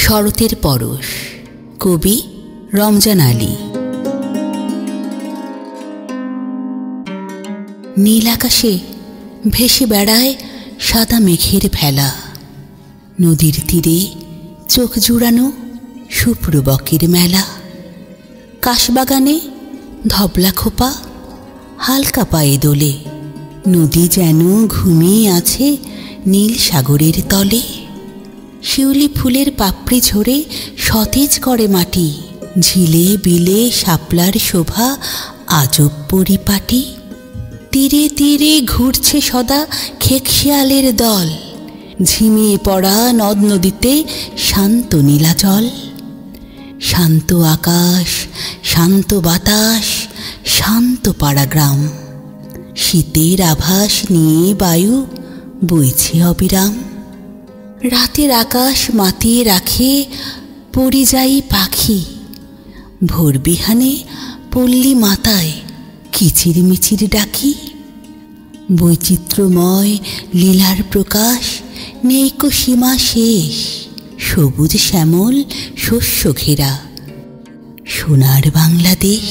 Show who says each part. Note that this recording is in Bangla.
Speaker 1: শরতের পরশ, কবি রমজান আলী। নীল আকাশে ভেসে বেড়ায় সাদা মেঘের ভেলা, নদীর তীরে চোখ জুড়ানো শুভ্র বকের মেলা। কাশবাগানে ধবলা খোপা হালকা পায়ে দোলে, নদী যেন ঘুমিয়ে আছে নীল সাগরের তলে। শিউলি ফুলের পাপড়ি ঝরে সতেজ করে মাটি, ঝিলে বিলে শাপলার শোভা আজব পরিপাটি। তীরে তীরে ঘুরছে সদা খেকশিয়ালের দল, ঝিমিয়ে পড়া নদ নদীতে শান্ত নীলাচল। শান্ত আকাশ, শান্ত বাতাস, শান্ত পাড়া গ্রাম, শীতের আভাস নিয়ে বায়ু বইছে অবিরাম। রাতের আকাশ মাতিয়ে রাখে পরিযায়ী পাখি, ভোর বিহানে পল্লী মাতায় কিচির মিচির ডাকি। বৈচিত্র্যময় লীলার প্রকাশ, নেইকো সীমা শেষ, সবুজ শ্যামল শস্য ঘেরা সোনার বাংলাদেশ।